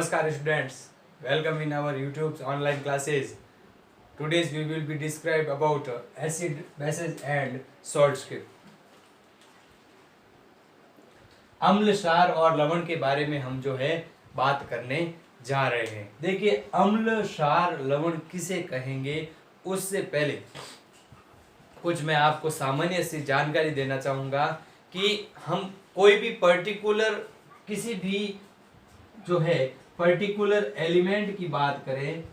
Namaskar students, welcome in our YouTube's online classes. Today's we will be describe about acid, bases and salts के अम्ल, क्षार और लवण के बारे में हम जो है बात करने जा रहे हैं। देखिए, अम्ल, क्षार, लवण किसे कहेंगे उससे पहले कुछ मैं आपको सामान्य सी जानकारी देना चाहूँगा कि हम कोई भी पर्टिकुलर किसी भी जो है पर्टिकुलर एलिमेंट की बात करें,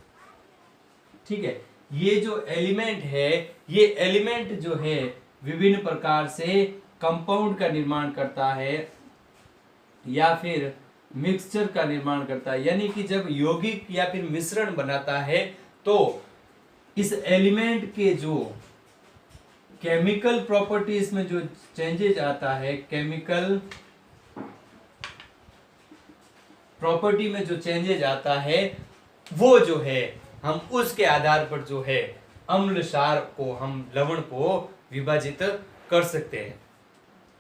ठीक है, ये जो एलिमेंट है, ये एलिमेंट जो है विभिन्न प्रकार से कंपाउंड का निर्माण करता है या फिर मिक्सचर का निर्माण करता है, यानी कि जब यौगिक या फिर मिश्रण बनाता है तो इस एलिमेंट के जो केमिकल प्रॉपर्टीज में जो चेंजेज आता है, केमिकल प्रॉपर्टी में जो चेंजेज आता है, वो जो है हम उसके आधार पर जो है अम्ल, क्षार को, हम लवण को विभाजित कर सकते हैं।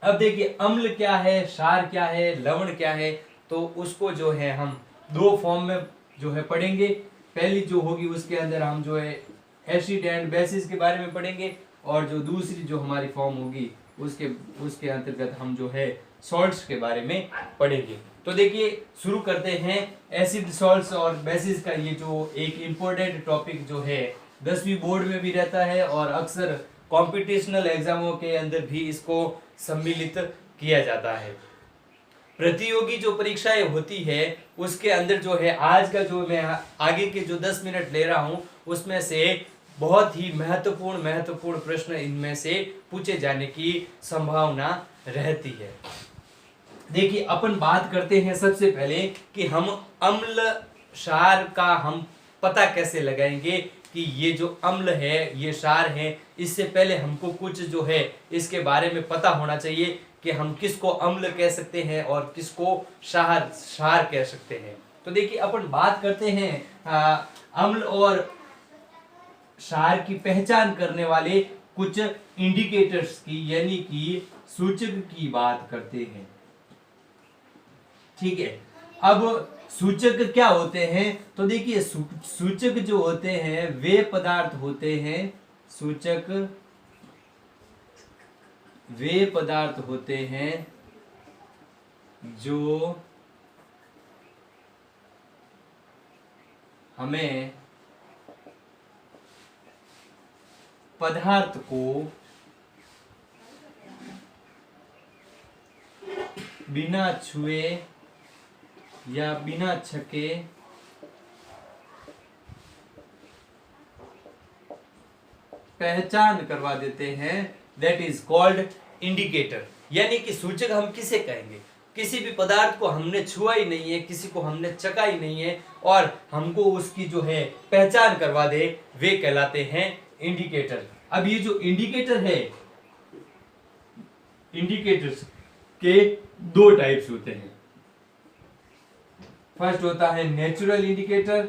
अब देखिए, अम्ल क्या है, क्षार क्या है, लवण क्या है, तो उसको जो है हम दो फॉर्म में जो है पढ़ेंगे। पहली जो होगी उसके अंदर हम जो है एसिड एंड बेसिस के बारे में पढ़ेंगे, और जो दूसरी जो हमारी फॉर्म होगी उसके अंतर्गत हम जो है सॉल्ट्स के बारे में पढ़ेंगे। तो देखिए, शुरू करते हैं एसिड, सॉल्ट्स और बेसिस का। ये जो एक इम्पोर्टेंट टॉपिक जो है 10वीं बोर्ड में भी रहता है और अक्सर कॉम्पिटिशनल एग्जामों के अंदर भी इसको सम्मिलित किया जाता है। प्रतियोगी जो परीक्षाएं होती है उसके अंदर जो है आज का जो मैं आगे के जो 10 मिनट ले रहा हूं उसमें से बहुत ही महत्वपूर्ण प्रश्न इनमें से पूछे जाने की संभावना रहती है। देखिए, अपन बात करते हैं सबसे पहले कि हम अम्ल, क्षार का हम पता कैसे लगाएंगे कि ये जो अम्ल है, ये क्षार है। इससे पहले हमको कुछ जो है इसके बारे में पता होना चाहिए कि हम किसको अम्ल कह सकते हैं और किसको क्षार कह सकते हैं। तो देखिए, अपन बात करते हैं अम्ल और क्षार की पहचान करने वाले कुछ इंडिकेटर्स की, यानी कि सूचक की बात करते हैं, ठीक है। अब सूचक क्या होते हैं? तो देखिए, सूचक जो होते हैं वे पदार्थ होते हैं, सूचक वे पदार्थ होते हैं जो हमें पदार्थ को बिना छुए या बिना छके पहचान करवा देते हैं, दैट इज कॉल्ड इंडिकेटर। यानी कि सूचक हम किसे कहेंगे? किसी भी पदार्थ को हमने छुआ ही नहीं है, किसी को हमने चखा ही नहीं है और हमको उसकी जो है पहचान करवा दे, वे कहलाते हैं इंडिकेटर। अब ये जो इंडिकेटर है, इंडिकेटर्स के दो टाइप्स होते हैं। फर्स्ट होता है नेचुरल इंडिकेटर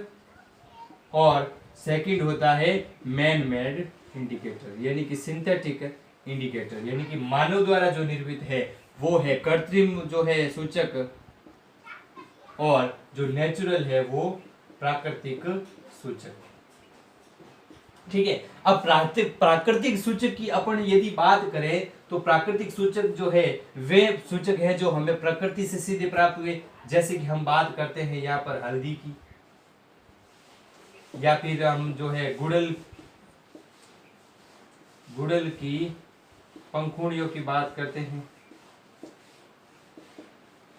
और सेकंड होता है मैन मेड इंडिकेटर, यानी कि सिंथेटिक इंडिकेटर, यानी कि मानव द्वारा जो निर्मित है वो है कृत्रिम जो है सूचक, और जो नेचुरल है वो प्राकृतिक सूचक, ठीक है। अब प्राकृतिक सूचक की अपन यदि बात करें तो प्राकृतिक सूचक जो है वे सूचक है जो हमें प्रकृति से सीधे प्राप्त हुए। जैसे कि हम बात करते हैं यहाँ पर हल्दी की, या फिर हम जो है गुड़ल की पंखुड़ियों की बात करते हैं।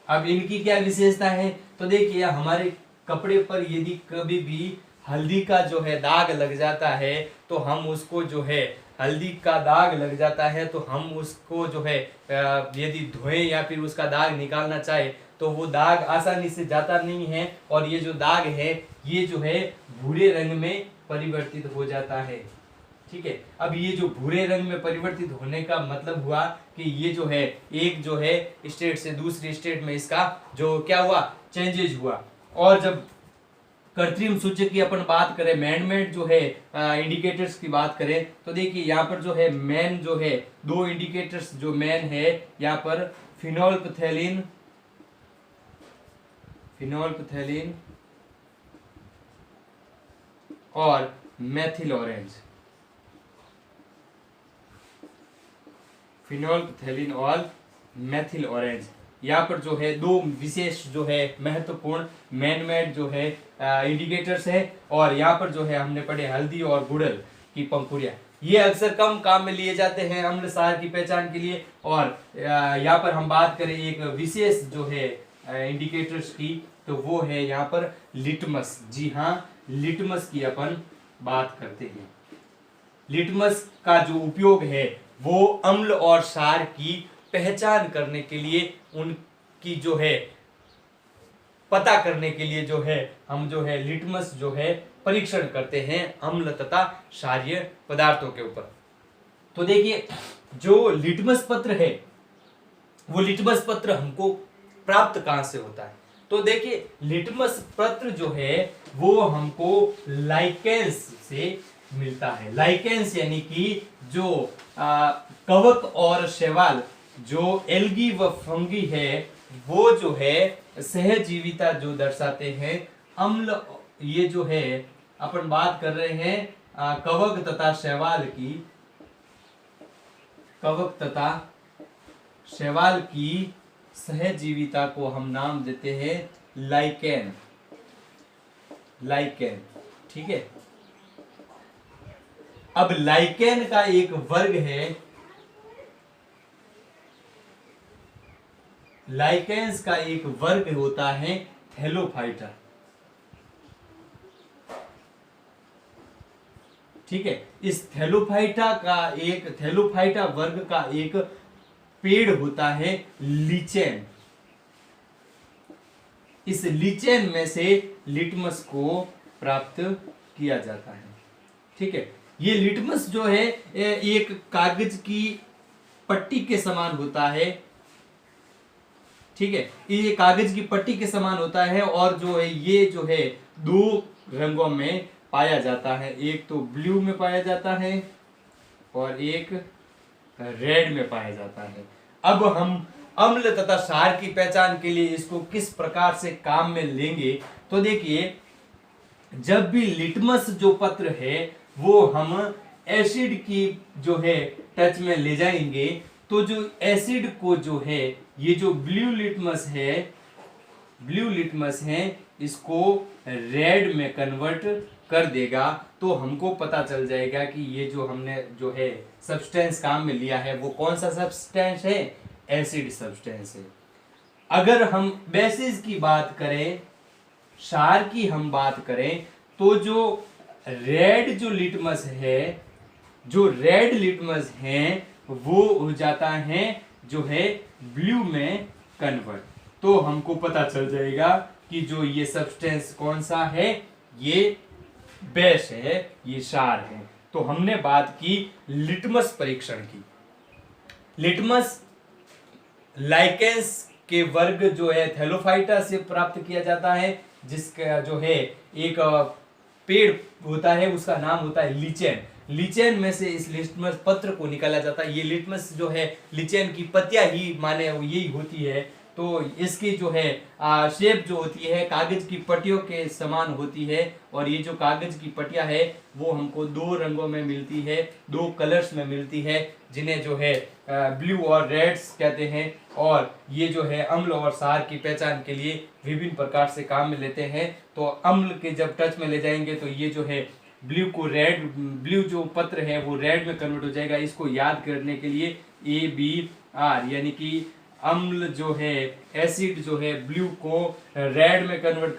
अब इनकी क्या विशेषता है? तो देखिए, हमारे कपड़े पर यदि कभी भी हल्दी का जो है दाग लग जाता है तो हम उसको जो है, हल्दी का दाग लग जाता है तो हम उसको जो है यदि धोएं या फिर उसका दाग निकालना चाहे तो वो दाग आसानी से जाता नहीं है, और ये जो दाग है ये जो है भूरे रंग में परिवर्तित हो जाता है, ठीक है। अब ये जो भूरे रंग में परिवर्तित होने का मतलब हुआ कि ये जो है एक जो है स्टेट से दूसरी स्टेट में इसका जो क्या हुआ, चेंजेज हुआ। और जब कृत्रिम सूचक की अपन बात करें, मैनमेड जो है इंडिकेटर्स की बात करें, तो देखिए यहाँ पर जो है मैन जो है दो इंडिकेटर्स जो मैन है यहाँ पर फिनोल्फथैलीन और मेथिल ऑरेंज, फिनोल्फथैलीन और मेथिल ऑरेंज। यहाँ पर जो है दो विशेष जो है महत्वपूर्ण मैन मेड जो है इंडिकेटर्स है। और यहाँ पर जो है हमने पढ़े हल्दी और गुड़हल की पंखुड़ियाँ, ये अक्सर कम काम में लिए जाते हैं अम्ल सार की पहचान के लिए। और यहाँ पर हम बात करें एक विशेष जो है इंडिकेटर्स की, तो वो है यहाँ पर लिटमस। जी हाँ, लिटमस की अपन बात करते हैं। लिटमस का जो उपयोग है वो अम्ल और क्षार की पहचान करने के लिए, उनकी जो है पता करने के लिए जो है हम जो है लिटमस जो है परीक्षण करते हैं अम्ल तथा क्षारीय पदार्थों के ऊपर। तो देखिए, जो लिटमस पत्र है वो लिटमस पत्र हमको प्राप्त कहां से होता है? तो देखिए, लिटमस पत्र जो है वो हमको लाइकेंस से मिलता है। लाइकेंस यानी कि जो कवक और शैवाल, जो एल्गी व फंगी है, वो जो है सहजीविता जो दर्शाते हैं अम्ल। ये जो है अपन बात कर रहे हैं कवक तथा शैवाल की, कवक तथा शैवाल की सहजीविता को हम नाम देते हैं लाइकेन। लाइकेन, ठीक है। अब लाइकेन का एक वर्ग है, लाइकेंस का एक वर्ग होता है थैलोफाइटा, ठीक है। इस थैलोफाइटा वर्ग का एक पेड़ होता है लीचेन। इस लीचेन में से लिटमस को प्राप्त किया जाता है, ठीक है। ये लिटमस जो है एक कागज की पट्टी के समान होता है, ठीक है। ये कागज की पट्टी के समान होता है और जो है ये जो है दो रंगों में पाया जाता है। एक तो ब्लू में पाया जाता है और एक रेड में पाया जाता है। अब हम अम्ल तथा क्षार की पहचान के लिए इसको किस प्रकार से काम में लेंगे? तो देखिए, जब भी लिटमस जो पत्र है वो हम एसिड की जो है टच में ले जाएंगे, तो जो एसिड को जो है ये जो ब्लू लिटमस है इसको रेड में कन्वर्ट कर देगा। तो हमको पता चल जाएगा कि ये जो हमने जो है सब्सटेंस काम में लिया है वो कौन सा सब्सटेंस है? एसिड सब्सटेंस है। अगर हम बेसिस की बात करें, क्षार की हम बात करें, तो जो रेड लिटमस है वो हो जाता है जो है ब्लू में कन्वर्ट। तो हमको पता चल जाएगा कि जो ये सब्सटेंस कौन सा है, ये बेस है, ये क्षार है। तो हमने बात की लिटमस परीक्षण की। लिटमस लाइकेंस के वर्ग जो है थैलोफाइटा से प्राप्त किया जाता है, जिसका जो है एक पेड़ होता है, उसका नाम होता है लीचेन। लीचेन में से इस लिटमस पत्र को निकाला जाता है। ये लिटमस जो है लीचेन की पत्तियां ही माने यही होती है। तो इसकी जो है शेप जो होती है कागज की पट्टियों के समान होती है। और ये जो कागज की पट्टियां है वो हमको दो रंगों में मिलती है, दो कलर्स में मिलती है, जिन्हें जो है ब्लू और रेड्स कहते हैं। और ये जो है अम्ल और क्षार की पहचान के लिए विभिन्न प्रकार से काम में लेते हैं। तो अम्ल के जब टच में ले जाएंगे तो ये जो है ब्लू जो पत्र है वो रेड में कन्वर्ट हो जाएगा। इसको याद करने के लिए ABR यानी कि अम्ल जो है, एसिड जो है ब्लू को रेड में कन्वर्ट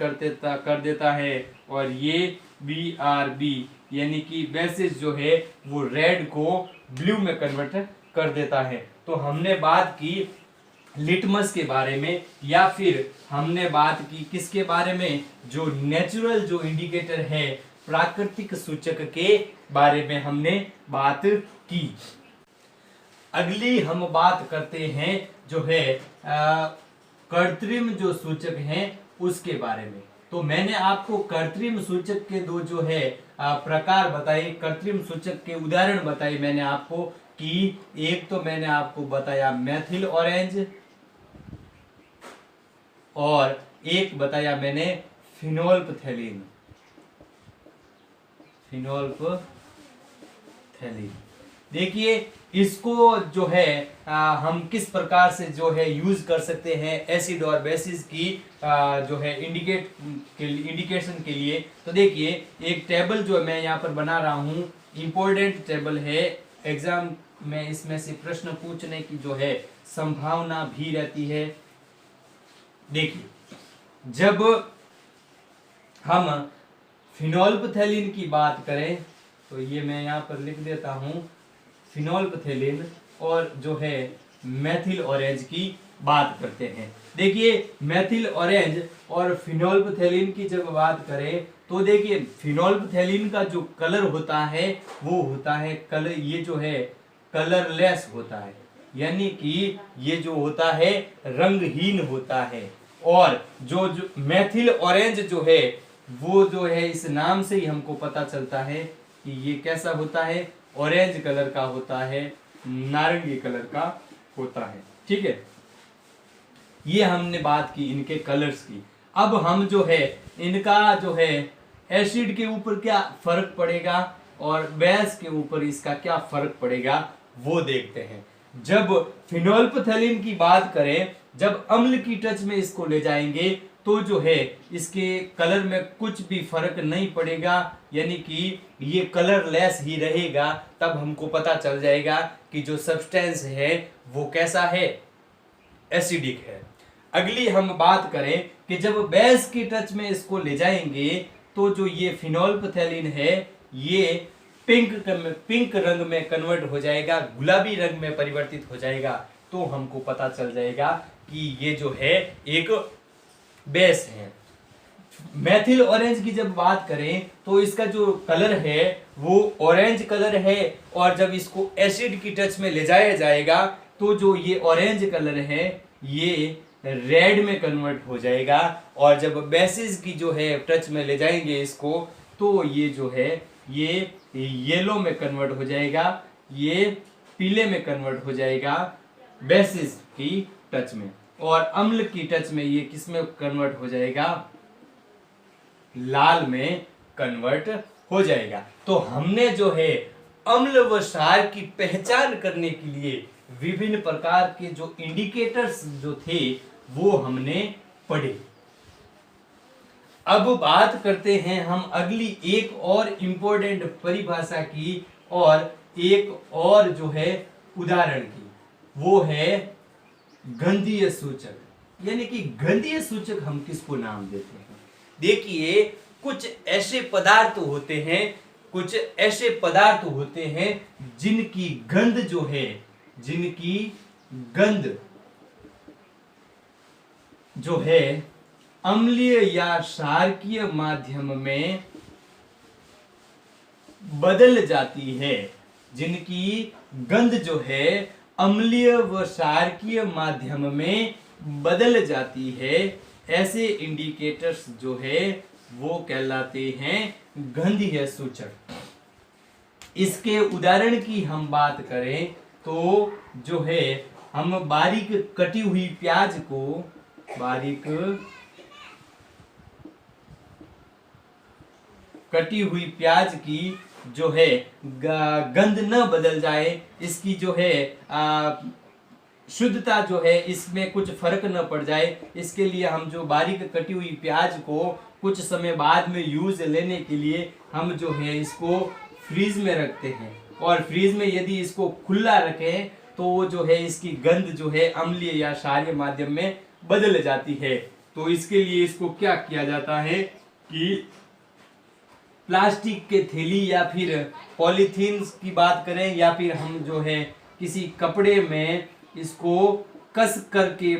कर देता है, और ये BRB यानी कि बेसिस जो है वो रेड को ब्लू में कन्वर्ट कर देता है। तो हमने बात की लिटमस के बारे में, या फिर हमने बात की किसके बारे में? जो नेचुरल जो इंडिकेटर है, प्राकृतिक सूचक के बारे में हमने बात की। अगली हम बात करते हैं जो है कृत्रिम जो सूचक हैं उसके बारे में। तो मैंने आपको कृत्रिम सूचक के दो जो है प्रकार बताए, कृत्रिम सूचक के उदाहरण बताए मैंने आपको कि एक तो मैंने आपको बताया मेथिल ऑरेंज, और एक बताया मैंने फिनोल्फथैलीन। फिनोल्फथैलीन। देखिए इसको जो है हम किस प्रकार से जो है यूज कर सकते हैं एसिड और बेसिस की जो है इंडिकेशन के लिए। तो देखिए एक टेबल जो मैं यहाँ पर बना रहा हूँ, इंपॉर्टेंट टेबल है, एग्जाम में इसमें से प्रश्न पूछने की जो है संभावना भी रहती है। देखिए जब हम फिनोल्फथैलीन की बात करें तो ये मैं यहाँ पर लिख देता हूँ, फिनोल्फथैलीन और जो है मेथिल ऑरेंज की बात करते हैं। देखिए मेथिल ऑरेंज और फिनोल्फथैलीन की जब बात करें तो देखिए फिनोल्फथैलीन का जो कलर होता है वो होता है कलर, ये जो है कलरलेस होता है, यानी कि ये जो होता है रंगहीन होता है। और जो मेथिल ऑरेंज जो है वो जो है इस नाम से ही हमको पता चलता है कि ये कैसा होता है, ऑरेंज कलर का होता है, नारंगी कलर का होता है। ठीक है, ये हमने बात की इनके कलर्स की। अब हम जो है इनका जो है एसिड के ऊपर क्या फर्क पड़ेगा और बेस के ऊपर इसका क्या फर्क पड़ेगा वो देखते हैं। जब फिनोल्फथैलीन की बात करें, जब अम्ल की टच में इसको ले जाएंगे तो जो है इसके कलर में कुछ भी फर्क नहीं पड़ेगा, यानी कि ये कलरलेस ही रहेगा। तब हमको पता चल जाएगा कि जो सब्सटेंस है वो कैसा है, एसिडिक है। अगली हम बात करें कि जब बेस की टच में इसको ले जाएंगे तो जो ये फिनोल्फथैलीन है ये पिंक रंग में कन्वर्ट हो जाएगा, गुलाबी रंग में परिवर्तित हो जाएगा। तो हमको पता चल जाएगा कि ये जो है एक बेस है। मेथिल ऑरेंज की जब बात करें तो इसका जो कलर है वो ऑरेंज कलर है, और जब इसको एसिड की टच में ले जाया जाएगा तो जो ये ऑरेंज कलर है ये रेड में कन्वर्ट हो जाएगा। और जब बेसिस की जो है टच में ले जाएंगे इसको तो ये जो है ये येलो में कन्वर्ट हो जाएगा, ये पीले में कन्वर्ट हो जाएगा बेसिस की टच में। और अम्ल की टच में ये किस में कन्वर्ट हो जाएगा, लाल में कन्वर्ट हो जाएगा। तो हमने जो है अम्ल व क्षार की पहचान करने के लिए विभिन्न प्रकार के जो इंडिकेटर्स जो थे वो हमने पढ़े। अब बात करते हैं हम अगली एक और इंपॉर्टेंट परिभाषा की और एक और जो है उदाहरण की, वो है गंधीय सूचक। यानी कि गंधीय सूचक हम किसको नाम देते हैं। देखिए कुछ ऐसे पदार्थ होते हैं, कुछ ऐसे पदार्थ होते हैं जिनकी गंध जो है, जिनकी गंध जो है अम्लीय या क्षारकीय माध्यम में बदल जाती है, जिनकी गंध जो है अम्लीय व क्षारकीय माध्यम में बदल जाती है, ऐसे इंडिकेटर्स जो है वो कहलाते हैं गंधीय सूचक। इसके उदाहरण की हम बात करें तो जो है हम बारीक कटी हुई प्याज को, बारीक कटी हुई प्याज की जो है गंध न बदल जाए, इसकी जो है शुद्धता जो है इसमें कुछ फर्क न पड़ जाए, इसके लिए हम जो बारीक कटी हुई प्याज को कुछ समय बाद में यूज लेने के लिए हम जो है इसको फ्रीज में रखते हैं। और फ्रीज में यदि इसको खुला रखें तो वो जो है इसकी गंध जो है अम्लीय या क्षारीय माध्यम में बदल जाती है। तो इसके लिए इसको क्या किया जाता है कि प्लास्टिक के थैली या फिर पॉलीथीन की बात करें या फिर हम जो है किसी कपड़े में इसको कस करके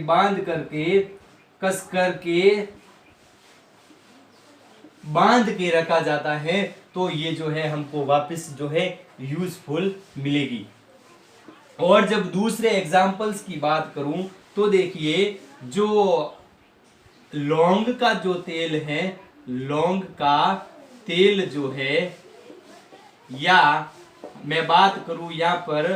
बांध के रखा जाता है, तो ये जो है हमको वापस जो है यूजफुल मिलेगी। और जब दूसरे एग्जाम्पल्स की बात करूं तो देखिए जो लौंग का जो तेल है, लौंग का तेल जो है, या मैं बात करूं यहाँ पर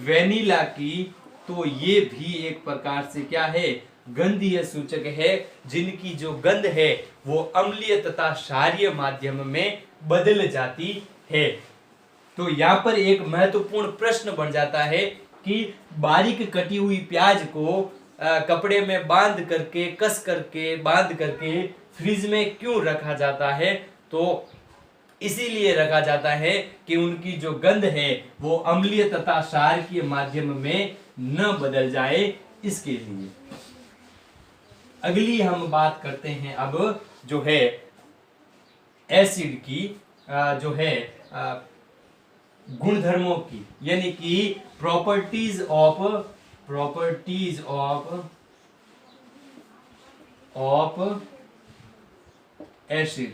वेनिला की, तो ये भी एक प्रकार से क्या है, गंधीय सूचक है जिनकी जो गंध है वो अम्लीय तथा क्षारीय माध्यम में बदल जाती है। तो यहाँ पर एक महत्वपूर्ण प्रश्न बन जाता है कि बारीक कटी हुई प्याज को कपड़े में बांध करके, कस करके, बांध करके फ्रिज में क्यों रखा जाता है? तो इसीलिए रखा जाता है कि उनकी जो गंध है वो अम्लीय तथा क्षारीय माध्यम में न बदल जाए, इसके लिए। अगली हम बात करते हैं अब जो है एसिड की जो है गुणधर्मों की, यानी कि प्रॉपर्टीज ऑफ एसिड।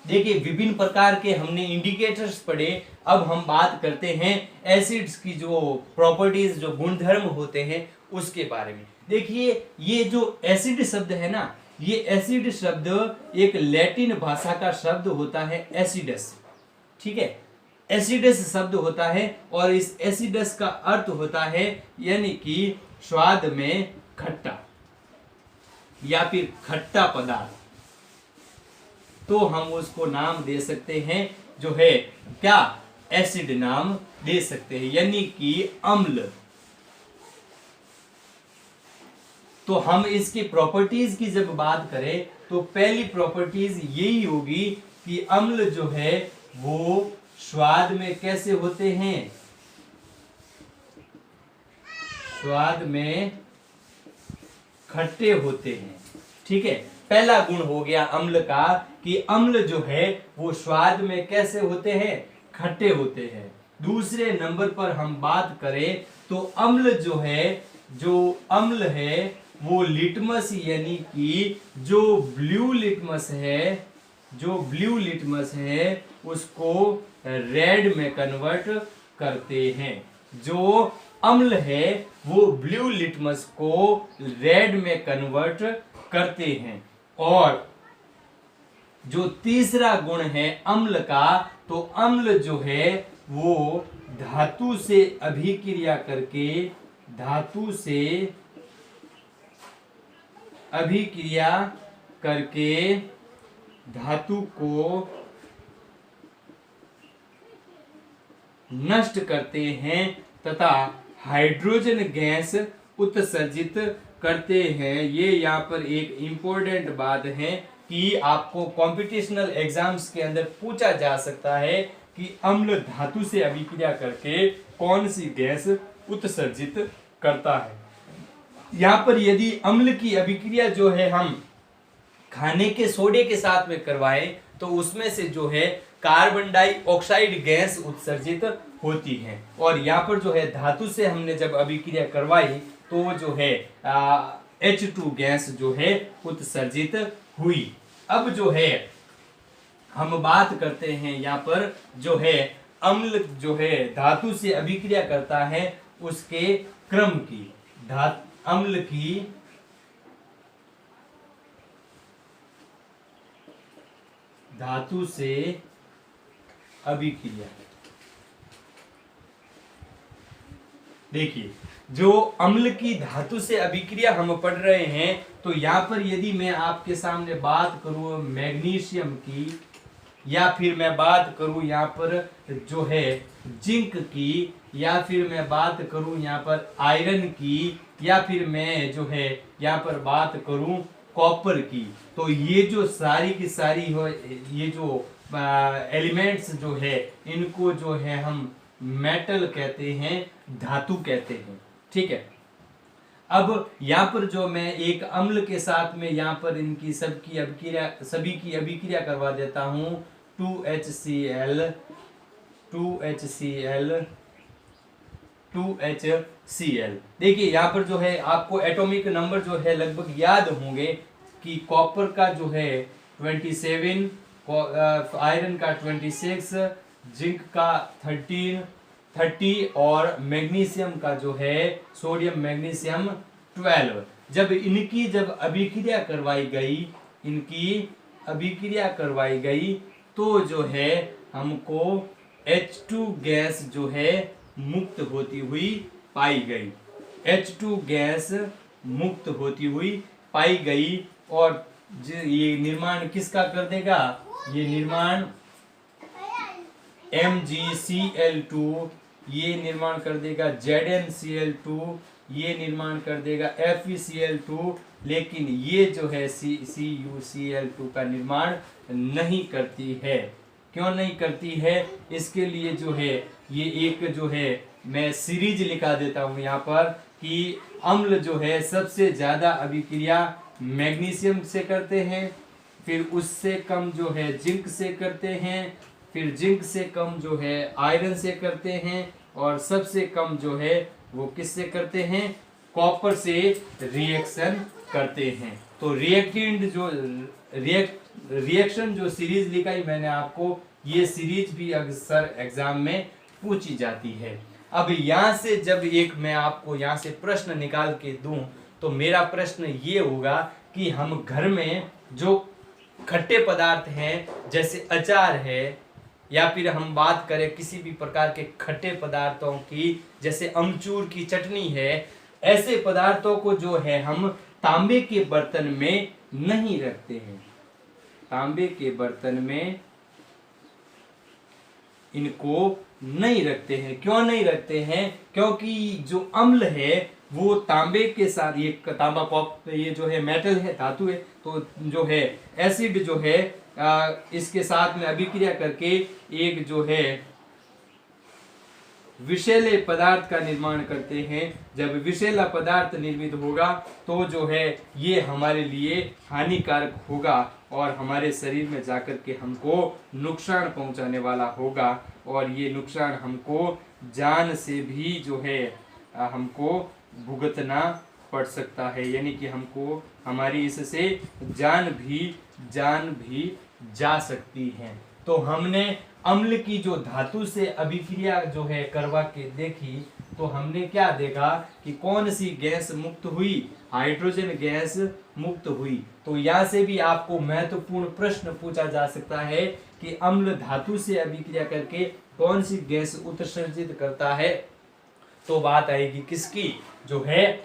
देखिए विभिन्न प्रकार के हमने इंडिकेटर्स पढ़े, अब हम बात करते हैं एसिड्स की जो प्रॉपर्टीज, जो गुणधर्म होते हैं उसके बारे में। देखिए ये जो एसिड शब्द है ना, ये एसिड शब्द एक लैटिन भाषा का शब्द होता है एसिडस, ठीक है, एसिडस शब्द होता है और इस एसिडस का अर्थ होता है यानी कि स्वाद में खट्टा या फिर खट्टा पदार्थ। तो हम उसको नाम दे सकते हैं जो है क्या, एसिड नाम दे सकते हैं, यानी कि अम्ल। तो हम इसकी प्रॉपर्टीज की जब बात करें तो पहली प्रॉपर्टीज यही होगी कि अम्ल जो है वो स्वाद में कैसे होते हैं, स्वाद में खट्टे होते हैं, ठीक है। पहला गुण हो गया अम्ल का कि अम्ल जो है वो स्वाद में कैसे होते हैं, खट्टे होते हैं। दूसरे नंबर पर हम बात करें तो अम्ल जो है, जो अम्ल है वो लिटमस यानी कि जो ब्लू लिटमस है उसको रेड में कन्वर्ट करते हैं। जो अम्ल है वो ब्लू लिटमस को रेड में कन्वर्ट करते हैं। और जो तीसरा गुण है अम्ल का, तो अम्ल जो है वो धातु से अभिक्रिया करके, धातु से अभिक्रिया करके धातु को नष्ट करते हैं तथा हाइड्रोजन गैस उत्सर्जित करते हैं। ये यहाँ पर एक इंपॉर्टेंट बात है कि आपको कॉम्पिटिशनल एग्जाम्स के अंदर पूछा जा सकता है कि अम्ल धातु से अभिक्रिया करके कौन सी गैस उत्सर्जित करता है। यहाँ पर यदि अम्ल की अभिक्रिया जो है हम खाने के सोडे के साथ में करवाएं तो उसमें से जो है कार्बन डाइऑक्साइड गैस उत्सर्जित होती है। और यहाँ पर जो है धातु से हमने जब अभिक्रिया करवाई तो जो है H2 गैस जो है उत्सर्जित हुई। अब जो है हम बात करते हैं यहाँ पर जो है अम्ल जो है धातु से अभिक्रिया करता है उसके क्रम की, अम्ल की धातु से अभिक्रिया। देखिए जो अम्ल की धातु से अभिक्रिया हम पढ़ रहे हैं तो यहाँ पर यदि मैं आपके सामने बात करूं मैग्नीशियम की, या फिर मैं बात करूं यहाँ पर जो है जिंक की, या फिर मैं बात करूं यहाँ पर आयरन की, या फिर मैं जो है यहाँ पर बात करूं कॉपर की, तो ये जो सारी की सारी हो, ये जो एलिमेंट्स जो है इनको जो है हम मेटल कहते हैं, धातु कहते हैं, ठीक है। अब यहाँ पर जो मैं एक अम्ल के साथ में यहाँ पर इनकी सभी की अभिक्रिया करवा देता हूँ 2HCl 2HCl। देखिए यहाँ पर जो है आपको एटॉमिक नंबर जो है लगभग याद होंगे कि कॉपर का जो है 27, आयरन का 26, जिंक का 30 और मैग्नीशियम का जो है सोडियम मैग्नीशियम 12। जब अभिक्रिया करवाई गई तो जो है हमको H2 गैस जो है मुक्त होती हुई पाई गई। H2 गैस मुक्त होती हुई पाई गई। और ये निर्माण किसका कर देगा, ये निर्माण MgCl2 ये निर्माण कर देगा, ZnCl2 ये निर्माण कर देगा, FeCl2, लेकिन ये जो है CuCl2 का निर्माण नहीं करती है। क्यों नहीं करती है, इसके लिए जो है ये एक जो है मैं सीरीज लिखा देता हूं यहाँ पर कि अम्ल जो है सबसे ज्यादा अभिक्रिया मैग्नीशियम से करते हैं, फिर उससे कम जो है जिंक से करते हैं, फिर जिंक से कम जो है आयरन से करते हैं, और सबसे कम जो है वो किससे करते हैं, कॉपर से रिएक्शन करते हैं। तो रिएक्टेंट जो रिएक्शन जो सीरीज लिखाई मैंने आपको, ये सीरीज भी अक्सर एग्जाम में पूछी जाती है। अब यहाँ से जब एक मैं आपको यहाँ से प्रश्न निकाल के दूं, तो मेरा प्रश्न ये होगा कि हम घर में जो खट्टे पदार्थ हैं, जैसे अचार है, या फिर हम बात करें किसी भी प्रकार के खट्टे पदार्थों की, जैसे अमचूर की चटनी है, ऐसे पदार्थों को जो है हम तांबे के बर्तन में नहीं रखते हैं। तांबे के बर्तन में इनको नहीं रखते हैं। क्यों नहीं रखते हैं, क्योंकि जो अम्ल है वो तांबे के साथ, ये तांबा कॉप ये जो है मेटल है, धातु है, तो जो है एसिड जो है इसके साथ में अभिक्रिया करके एक जो है विषैले पदार्थ का निर्माण करते हैं। जब विषैला पदार्थ निर्मित होगा तो जो है ये हमारे लिए हानिकारक होगा और हमारे शरीर में जाकर के हमको नुकसान पहुंचाने वाला होगा, और ये नुकसान हमको जान से भी जो है हमको भुगतना पड़ सकता है, यानी कि हमको हमारी इससे जान भी जा सकती है। तो हमने अम्ल की जो धातु से अभिक्रिया जो है करवा के देखी, तो हमने क्या देखा कि कौन सी गैस मुक्त हुई, हाइड्रोजन गैस मुक्त हुई। तो यहाँ से भी आपको महत्वपूर्ण प्रश्न पूछा जा सकता है कि अम्ल धातु से अभिक्रिया करके कौन सी गैस उत्सर्जित करता है, तो बात आएगी किसकी, जो है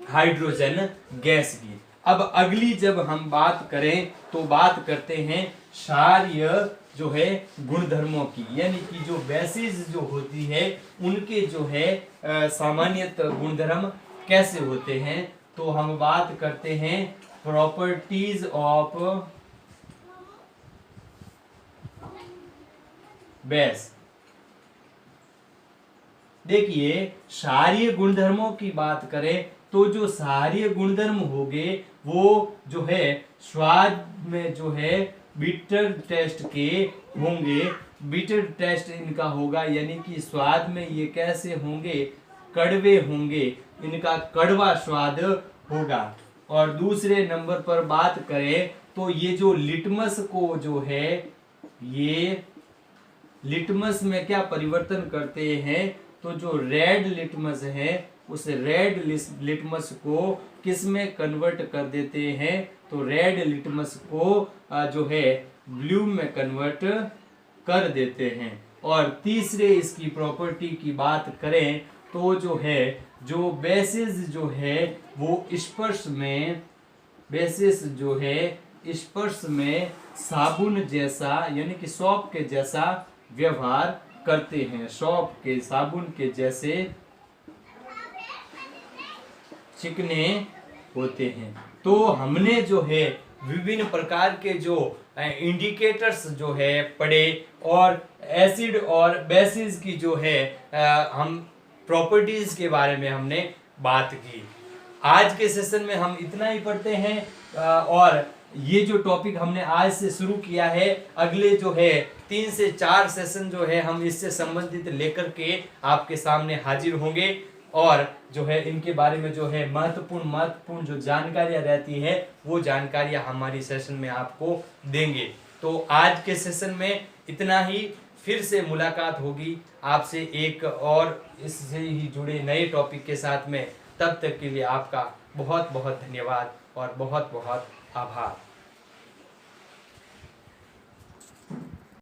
हाइड्रोजन गैस की। अब अगली जब हम बात करें तो बात करते हैं क्षारीय जो है गुणधर्मों की, यानी कि जो बेसिस जो होती है उनके जो है सामान्यतः गुणधर्म कैसे होते हैं। तो हम बात करते हैं प्रॉपर्टीज ऑफ बेस। देखिए क्षारीय गुणधर्मों की बात करें तो जो क्षारीय गुणधर्म होंगे वो जो है स्वाद में जो है बिटर टेस्ट के होंगे, बिटर टेस्ट इनका होगा, यानी कि स्वाद में ये कैसे होंगे, कड़वे होंगे, इनका कड़वा स्वाद होगा। और दूसरे नंबर पर बात करें तो ये जो लिटमस को जो है, ये लिटमस में क्या परिवर्तन करते हैं, तो जो रेड लिटमस है उस रेड लिटमस को किस में कन्वर्ट कर देते हैं, तो रेड लिटमस को जो है ब्लू में कन्वर्ट कर देते हैं। और तीसरे इसकी प्रॉपर्टी की बात करें तो जो है जो बेसिस जो है वो स्पर्श में, बेसिस जो है स्पर्श में साबुन जैसा, यानी कि सॉप के जैसा व्यवहार करते हैं, सॉप के साबुन के जैसे चिकने होते हैं। तो हमने जो है विभिन्न प्रकार के जो इंडिकेटर्स जो है पढ़े, और एसिड और बेसिस की जो है हम प्रॉपर्टीज के बारे में हमने बात की। आज के सेशन में हम इतना ही पढ़ते हैं और ये जो टॉपिक हमने आज से शुरू किया है, अगले जो है 3 से 4 सेशन जो है हम इससे संबंधित लेकर के आपके सामने हाजिर होंगे, और जो है इनके बारे में जो है महत्वपूर्ण जो जानकारियां रहती है वो जानकारियां हमारी सेशन में आपको देंगे। तो आज के सेशन में इतना ही, फिर से मुलाकात होगी आपसे एक और इससे ही जुड़े नए टॉपिक के साथ में। तब तक के लिए आपका बहुत बहुत धन्यवाद और बहुत बहुत आभार।